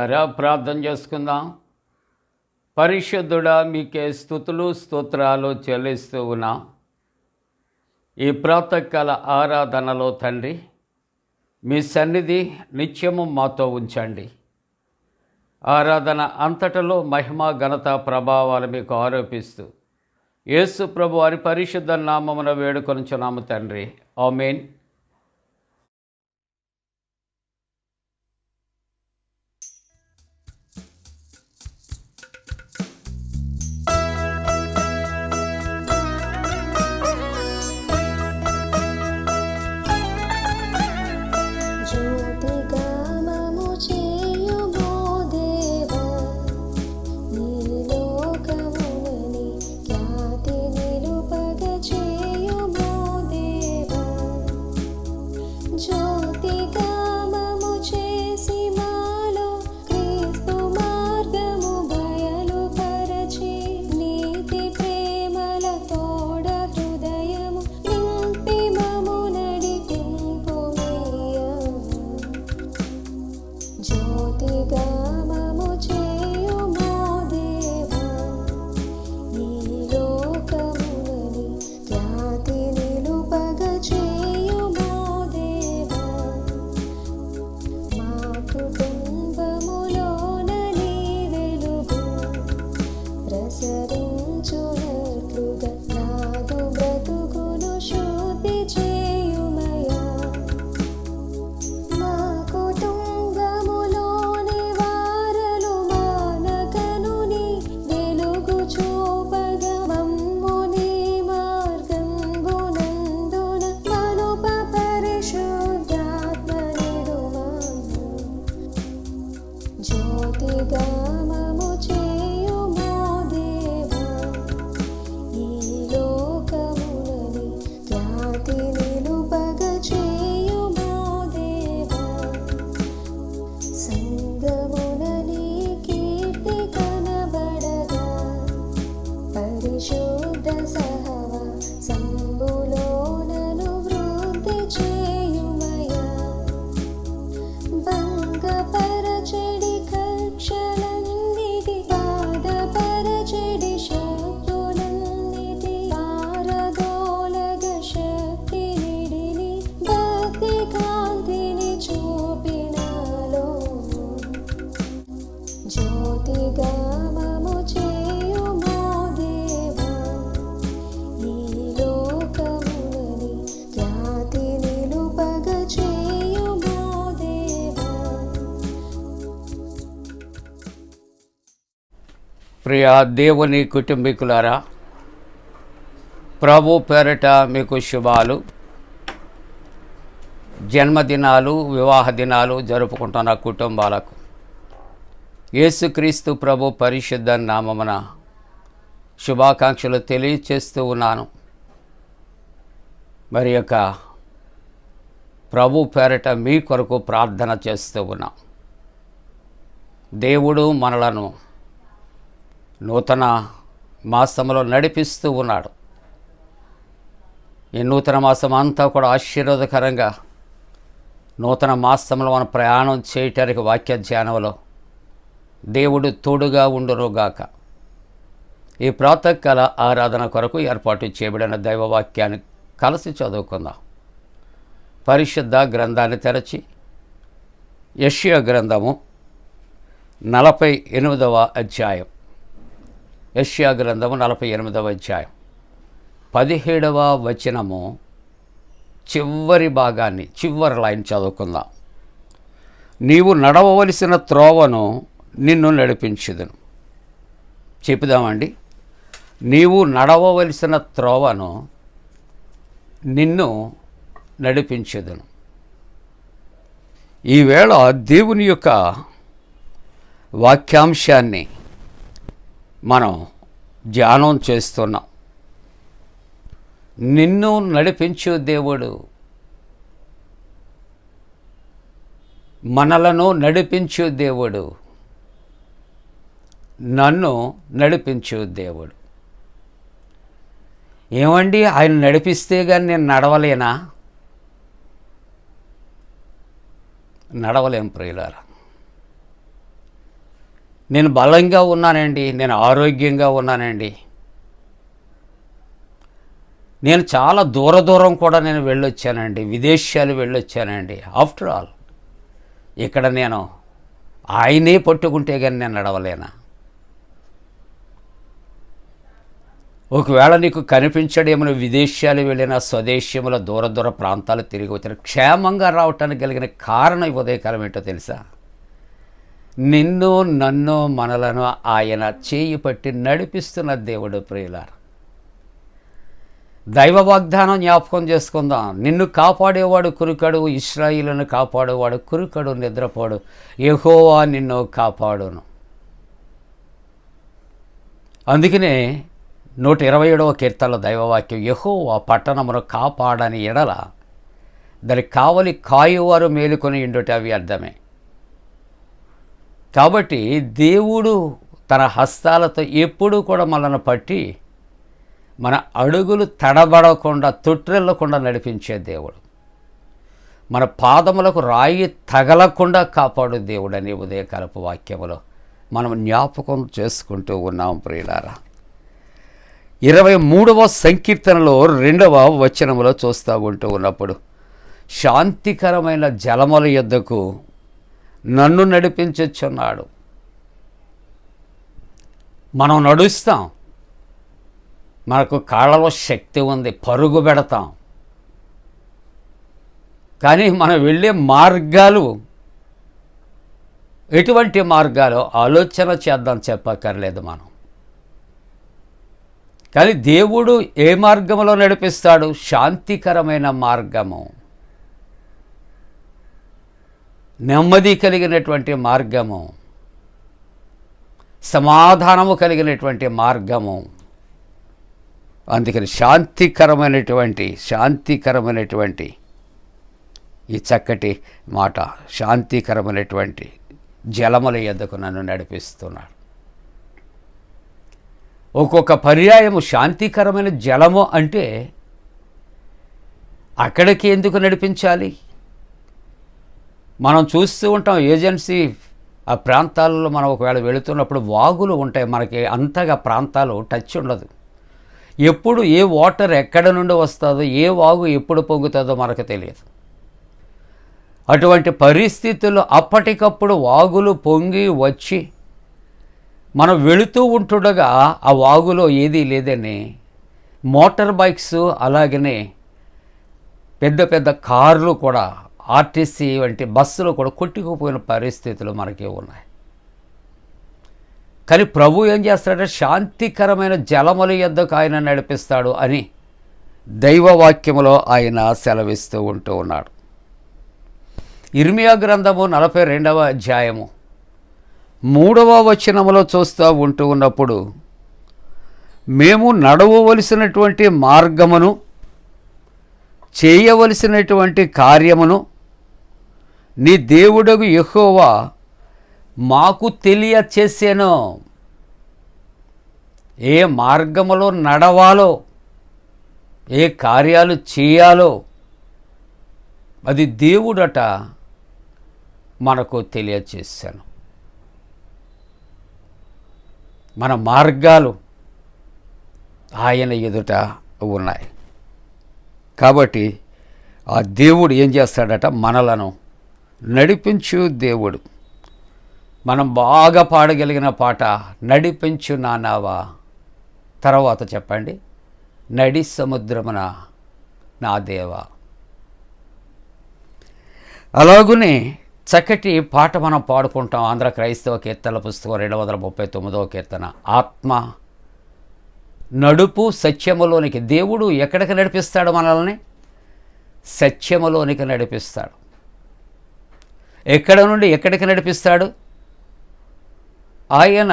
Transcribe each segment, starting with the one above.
ప్రియులారా, ప్రార్థన చేసుకుందాం. పరిశుద్ధుడా, మీకే స్తుతులు స్తోత్రాలు చెల్లిస్తూ ఉన్నాం. ఈ ప్రాతకాల ఆరాధనలో తండ్రి, మీ సన్నిధి నిత్యము మాతో ఉంచండి. ఆరాధన అంతటలో మహిమ ఘనత ప్రభావాలు మీకు ఆరోపిస్తూ యేసు ప్రభు వారి పరిశుద్ధ నామమున వేడుకొనుచున్నాము తండ్రి. ఆమేన్. ప్రియ దేవుని కుటుంబీకులారా, ప్రభు పేరిట మీకు శుభాలు. జన్మదినాలు, వివాహ దినాలు జరుపుకుంటున్న కుటుంబాలకు యేసుక్రీస్తు ప్రభు పరిశుద్ధ నామమున శుభాకాంక్షలు తెలియచేస్తూ ఉన్నాను. మరి యొక్క ప్రభు పేరిట మీ కొరకు ప్రార్థన చేస్తూ ఉన్నాం. దేవుడు మనలను నూతన మాసంలో నడిపిస్తూ ఉన్నాడు. ఈ నూతన మాసం అంతా కూడా ఆశీర్వాదకరంగా నూతన మాసంలో మనం ప్రయాణం చేయటానికి వాక్య ధ్యానంలో దేవుడు తోడుగా ఉండునుగాక. ఈ ప్రాతకాల ఆరాధన కొరకు ఏర్పాటు చేయబడిన దైవవాక్యాన్ని కలిసి చదువుకుందాం. పరిశుద్ధ గ్రంథాన్ని తెరచి యెషయా గ్రంథము 48వ అధ్యాయం, యెషయా గ్రంథము 48వ అధ్యాయం 17వ వచనము చివరి భాగాన్ని, చివరి లైన్ చదువుకుందాం. నీవు నడవవలసిన త్రోవను నిన్ను నడిపించుదును. చెప్పుదామండి. నీవు నడవవలసిన త్రోవను నిన్ను నడిపించుదును. ఈవేళ దేవుని యొక్క వాక్యాంశాన్ని మనం ధ్యానం చేస్తున్నాం. నిన్ను నడిపించు దేవుడు, మనలను నడిపించు దేవుడు, నన్ను నడిపించు దేవుడు. ఏమండి, ఆయన నడిపిస్తే కానీ నేను నడవలేనా? నడవలేం ప్రియులారా. నేను బలంగా ఉన్నానండి, నేను ఆరోగ్యంగా ఉన్నానండి, నేను చాలా దూరం కూడా నేను వెళ్ళొచ్చానండి, విదేశాలు వెళ్ళొచ్చానండి. ఆఫ్టర్ ఆల్ ఇక్కడ నేను ఆయనే పట్టుకుంటే కానీ నేను నడవలేనా? ఒకవేళ నీకు కనిపించడేమో విదేశాలు వెళ్ళిన స్వదేశముల దూర ప్రాంతాలు తిరిగి వచ్చిన క్షేమంగా రావటానికి కలిగిన కారణం ఈ ఉదయకాలం ఏంటో తెలుసా? నిన్ను నన్ను మనలను ఆయన చేయి పట్టి నడిపిస్తున్న దేవుడు. ప్రియులారా, దైవ వాగ్దానం జ్ఞాపకం చేసుకుందాం. నిన్ను కాపాడేవాడు కురుకడు, ఇశ్రాయేలును కాపాడేవాడు కురుకడు, నిద్రపోడు, యెహోవా నిన్ను కాపాడును. అందుకనే 127వ కీర్తనలో దైవవాక్యం, యెహోవా పట్టణమును కాపాడని ఎడల దానికి కావలి కాయువారు మేలుకొని ఇండుట వ్యర్థమే. కాబట్టి దేవుడు తన హస్తాలతో ఎప్పుడూ కూడా మనల్ని పట్టి మన అడుగులు తడబడకుండా తొట్టిల్లకుండా నడిపించే దేవుడు. మన పాదములకు రాయి తగలకుండా కాపాడు దేవుడు అని ఉదయకాలపు వాక్యములో మనం జ్ఞాపకం చేసుకుంటూ ఉన్నాం. ప్రియులారా, 23వ సంకీర్తనలో 2వ వచనములో చూస్తూ ఉంటూ ఉన్నప్పుడు, శాంతికరమైన జలముల యొద్దకు నన్ను నడిపించుచున్నాడు. మనం నడుస్తాం, మనకు కాళ్ళలో శక్తి ఉంది, పరుగు పెడతాం, కానీ మనం వెళ్ళే మార్గాలు ఎటువంటి మార్గాలు ఆలోచన చేద్దాం, చెప్పక్కర్లేదు మనం. కానీ దేవుడు ఏ మార్గంలో నడిపిస్తాడు? శాంతికరమైన మార్గము, నెమ్మది కలిగినటువంటి మార్గము, సమాధానము కలిగినటువంటి మార్గము. అందుకని శాంతికరమైనటువంటి ఈ చక్కటి మాట, శాంతికరమైనటువంటి జలముల యొద్దకు నన్ను నడిపిస్తున్నాడు. ఒక్కొక్క పర్యాయము శాంతికరమైన జలము అంటే అక్కడికి ఎందుకు నడిపించాలి? మనం చూస్తూ ఉంటాం ఏజెన్సీ ఆ ప్రాంతాలలో మనం ఒకవేళ వెళుతున్నప్పుడు వాగులు ఉంటాయి, మనకి అంతగా ప్రాంతాలు టచ్ ఉండదు. ఎప్పుడు ఏ వాటర్ ఎక్కడ నుండి వస్తుందో, ఏ వాగు ఎప్పుడు పొంగుతుందో మనకు తెలియదు. అటువంటి పరిస్థితుల్లో అప్పటికప్పుడు వాగులు పొంగి వచ్చి మనం వెళుతూ ఉంటుండగా ఆ వాగులో ఏదీ లేదని మోటార్ బైక్స్, అలాగనే పెద్ద పెద్ద కార్లు కూడా, ఆర్టీసీ వంటి బస్సులు కూడా కొట్టుకుపోయిన పరిస్థితులు మనకి ఉన్నాయి. కానీ ప్రభు ఏం చేస్తాడంటే శాంతికరమైన జలముల యొద్దకు ఆయన నడిపిస్తాడు అని దైవవాక్యములో ఆయన సెలవిస్తూ ఉంటూ ఉన్నాడు. ఇర్మియా గ్రంథము 42వ అధ్యాయము 3వ వచనములో చూస్తూ ఉంటూ ఉన్నప్పుడు, మేము నడవవలసినటువంటి మార్గమును, చేయవలసినటువంటి కార్యమును నీ దేవుడగు యెహోవా మాకు తెలియచేసెను. ఏ మార్గములో నడవాలో, ఏ కార్యాలు చేయాలో అది దేవుడట మనకు తెలియచేశాను. మన మార్గాలు ఆయన ఎదుట ఉన్నాయి. కాబట్టి ఆ దేవుడు ఏం చేస్తాడట? మనలను నడిపించు దేవుడు. మనం బాగా పాడగలిగిన పాట నడిపించు నానావా. తర్వాత చెప్పండి, నడి సముద్రమున నా దేవా. అలాగునే చక్కటి పాట మనం పాడుకుంటాం. ఆంధ్ర క్రైస్తవ కీర్తనల పుస్తకం 239వ కీర్తన, ఆత్మ నడుపు సత్యములోనికి. దేవుడు ఎక్కడికి నడిపిస్తాడు మనల్ని? సత్యములోనికి నడిపిస్తాడు. ఎక్కడ నుండి ఎక్కడికి నడిపిస్తాడు? ఆయన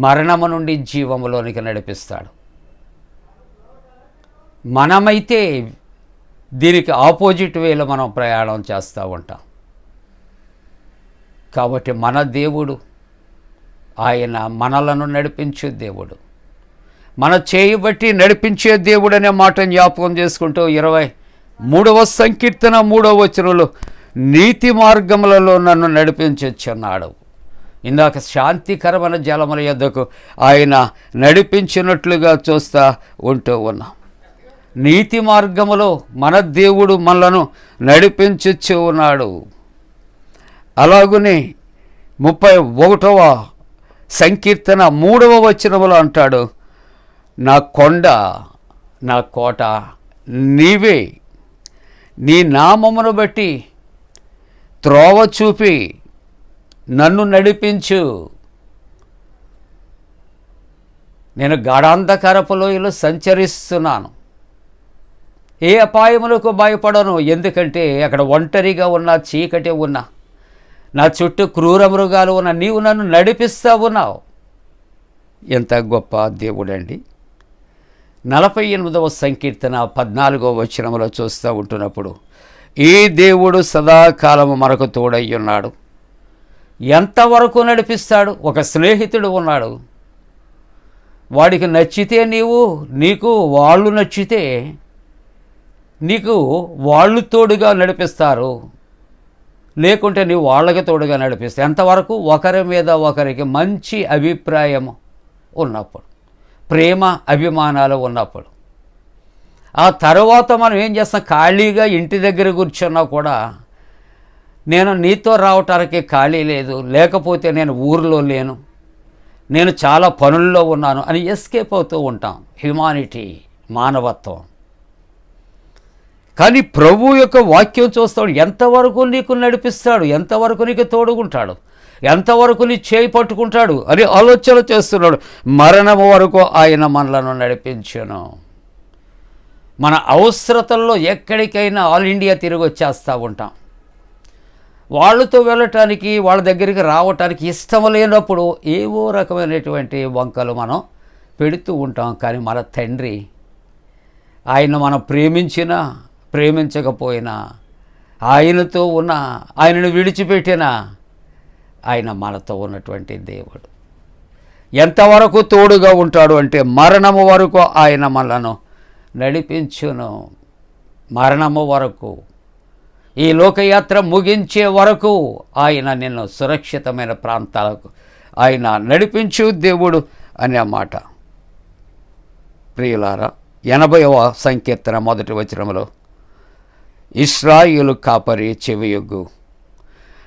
మరణము నుండి జీవములోనికి నడిపిస్తాడు. మనమైతే దీనికి ఆపోజిట్ వేలో మనం ప్రయాణం చేస్తూ ఉంటాం. కాబట్టి మన దేవుడు ఆయన మనలను నడిపించే దేవుడు, మన చేయబట్టి నడిపించే దేవుడు అనే మాట జ్ఞాపకం చేసుకుంటూ 23వ సంకీర్తన 3వ వచనంలో నీతి మార్గములలో నన్ను నడిపించుచున్నాడు. ఇందాక శాంతికరమైన జలముల యొద్దకు ఆయన నడిపించినట్లుగా చూస్తూ ఉంటూ ఉన్నాం. నీతి మార్గములో మన దేవుడు మనలను నడిపించుచూ ఉన్నాడు. అలాగునే 31వ సంకీర్తన 3వ వచనములో అంటాడు, నా కొండ నా కోట నీవే, నీ నామమును బట్టి త్రోవ చూపి నన్ను నడిపించు. నేను గాఢాంధకారపు లోయలో సంచరిస్తున్నాను, ఏ అపాయములకు భయపడను. ఎందుకంటే అక్కడ ఒంటరిగా ఉన్నా, చీకటి ఉన్నా, నా చుట్టూ క్రూర మృగాలు ఉన్నా, నీవు నన్ను నడిపిస్తూ ఉన్నావు. ఎంత గొప్ప దేవుడండి. 48వ సంకీర్తన 14వ వచనములో చూస్తూ ఉంటున్నప్పుడు, ఈ దేవుడు సదాకాలము మనకు తోడై ఉన్నాడు. ఎంతవరకు నడిపిస్తాడు? ఒక స్నేహితుడు ఉన్నాడు, వాడికి నచ్చితే నీకు వాళ్ళు నచ్చితే నీకు వాళ్ళు తోడుగా నడిపిస్తారు, లేకుంటే నీవు వాళ్ళకి తోడుగా నడిపిస్తావు. ఎంతవరకు? ఒకరి మీద ఒకరికి మంచి అభిప్రాయం ఉన్నప్పుడు, ప్రేమ అభిమానాలు ఉన్నప్పుడు. ఆ తర్వాత మనం ఏం చేస్తాం? ఖాళీగా ఇంటి దగ్గర కూర్చున్నా కూడా నేను నీతో రావటానికి ఖాళీ లేదు, లేకపోతే నేను ఊరిలో లేను, నేను చాలా పనుల్లో ఉన్నాను అని ఎస్కేప్ అవుతూ ఉంటాం. హ్యుమానిటీ, మానవత్వం. కానీ ప్రభు యొక్క వాక్యం చూస్తాడు, ఎంతవరకు నీకు నడిపిస్తాడు, ఎంతవరకు నీకు తోడుకుంటాడు, ఎంతవరకు నీ చేయి పట్టుకుంటాడు అని ఆలోచన చేస్తున్నాడు. మరణము వరకు ఆయన మనలను నడిపించును. మన అవసరతల్లో ఎక్కడికైనా ఆల్ ఇండియా తిరిగి వచ్చేస్తూ ఉంటాం. వాళ్ళతో వెళ్ళటానికి, వాళ్ళ దగ్గరికి రావటానికి ఇష్టం లేనప్పుడు ఏవో రకమైనటువంటి వంకలు మనం పెడుతూ ఉంటాం. కానీ మన తండ్రి, ఆయన మనం ప్రేమించినా ప్రేమించకపోయినా, ఆయనతో ఉన్న, ఆయనను విడిచిపెట్టినా, ఆయన మనతో ఉన్నటువంటి దేవుడు. ఎంతవరకు తోడుగా ఉంటాడు అంటే మరణము వరకు ఆయన మనలను నడిపించును. మరణము వరకు, ఈ లోకయాత్ర ముగించే వరకు ఆయన నిన్ను సురక్షితమైన ప్రాంతాలకు ఆయన నడిపించు దేవుడు అనే మాట. ప్రియులారా, 80వ సంకీర్తన 1వ వచనములో, ఇశ్రాయేలు కాపరి చెవియొగ్గు,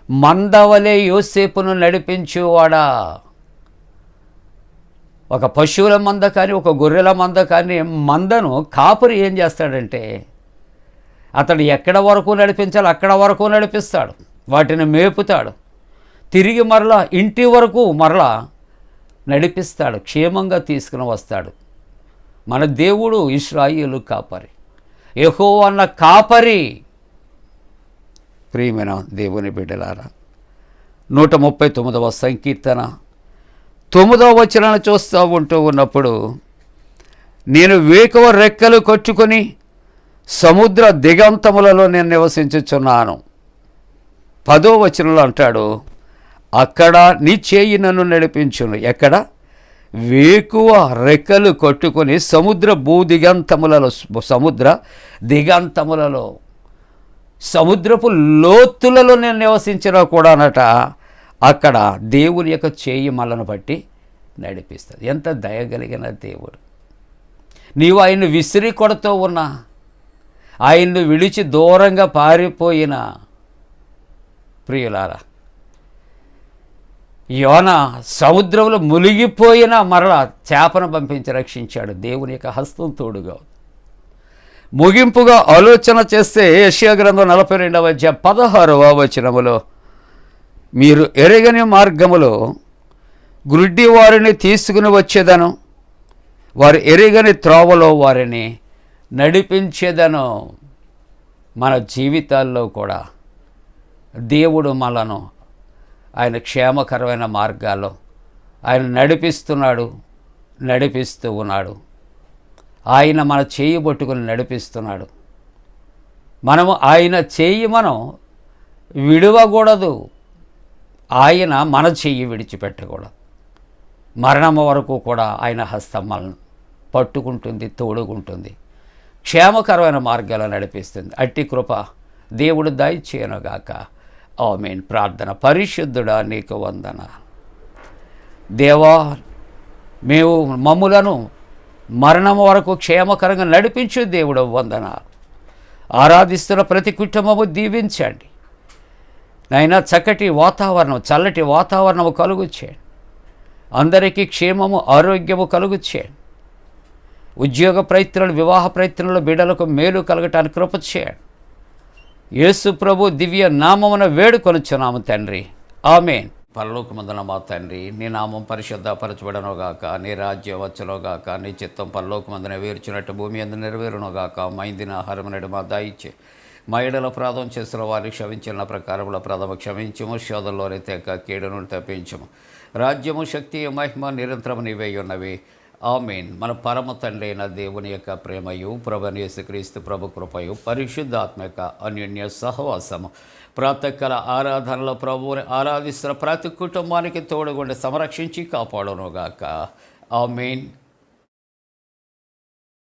మందవలే యోసేపును నడిపించువాడా. ఒక పశువుల మంద కానీ, ఒక గొర్రెల మంద కానీ, మందను కాపరి ఏం చేస్తాడంటే, అతడు ఎక్కడ వరకు నడిపించాలో అక్కడ వరకు నడిపిస్తాడు, వాటిని మేపుతాడు, తిరిగి మరలా ఇంటి వరకు మరలా నడిపిస్తాడు, క్షేమంగా తీసుకుని వస్తాడు. మన దేవుడు ఇశ్రాయేలు కాపరి, యెహోవా అన్న కాపరి. ప్రియమైన దేవుని బిడ్డలారా, 139వ సంకీర్తన 9వ వచనాన్ని చూస్తూ ఉంటూ ఉన్నప్పుడు, నేను వేకువ రెక్కలు కట్టుకొని సముద్ర దిగంతములలో నేను నివసించుచున్నాను. 10వ వచనంలో అంటాడు, అక్కడ నీ చేయి నన్ను నడిపించును. ఎక్కడ? వేకువ రెక్కలు కట్టుకొని సముద్ర భూదిగంతములలో, సముద్ర దిగంతములలో, సముద్రపు లోతులలో నేను నివసించినా కూడా అనట, అక్కడ దేవుని యొక్క చేయి మనలను బట్టి నడిపిస్తుంది. ఎంత దయగలిగిన దేవుడు. నీవు ఆయన్ని విసిరి కొడుతూ ఉన్నా, ఆయన్ను విడిచి దూరంగా పారిపోయిన, ప్రియులారా, యోన సముద్రంలో మునిగిపోయిన మరలా చేపను పంపించి రక్షించాడు. దేవుని యొక్క హస్తం తోడుగా. ముగింపుగా ఆలోచన చేస్తే యెషయా గ్రంథం 42వ అధ్యాయం 16వ వచనములో, మీరు ఎరగని మార్గములో గుడ్డి వారిని తీసుకుని వచ్చేదను, వారు ఎరగని త్రోవలో వారిని నడిపించేదను. మన జీవితాల్లో కూడా దేవుడు మనను ఆయన క్షేమకరమైన మార్గాల్లో ఆయన నడిపిస్తూ ఉన్నాడు. ఆయన మన చేయి పట్టుకుని నడిపిస్తున్నాడు. మనము ఆయన చేయి మనం విడవకూడదు, ఆయన మన చెయ్యి విడిచిపెట్టకూడదు. మరణం వరకు కూడా ఆయన హస్తం మనల్ని పట్టుకుంటుంది, తోడుకుంటుంది, క్షేమకరమైన మార్గాలు నడిపిస్తుంది. అట్టి కృప దేవుడు దయచేయనుగాక. ఆమేన్. ప్రార్థన. పరిశుద్ధుడా నీకు వందనాలు. దేవా, మేము మమ్ములను మరణం వరకు క్షేమకరంగా నడిపించు దేవుడు వందనాలు. ఆరాధిస్తున్న ప్రతి కుటుంబము దీవించండి నైనా. చక్కటి వాతావరణం, చల్లటి వాతావరణము కలుగు చేయండి. అందరికీ క్షేమము, ఆరోగ్యము కలుగు చేయండి. ఉద్యోగ ప్రయత్నాలు, వివాహ ప్రయత్నాలు బిడ్డలకు మేలు కలగటానికి కృప చేయండి. యేసు ప్రభు దివ్య నామమున వేడుకొనుచున్నాము తండ్రి, ఆమేన్. పరలోకమందున మా తండ్రి, నీ నామం పరిశుద్ధపరచబడనుగాక, నీ రాజ్యం వచ్చునుగాక, నీ చిత్తం పరలోకమందున వేర్చినట్టు భూమి అందు నెరవేరునుగాక. మా ఇందిన ఆహారం నేడు మా దాయిచ్చే, మా ఎడల ప్రాధం చేసిన వారిని క్షమించిన ప్రకారముల ప్రథమ క్షమించము, శోధంలోనే తెక కీడును తప్పించము. రాజ్యము, శక్తి, మహిమ నిరంతరము నీవే ఉన్నవి, ఆమేన్. మన పరమ తండ్రి అయిన దేవుని యొక్క ప్రేమయు, ప్రభువైన యేసుక్రీస్తు ప్రభు కృపయు, పరిశుద్ధాత్మక అన్యోన్య సహవాసము, ప్రాతకాల ఆరాధనలో ప్రభువుని ఆరాధిస్తున్న ప్రతి కుటుంబానికి తోడుగుండి సంరక్షించి కాపాడునుగాక, ఆమేన్.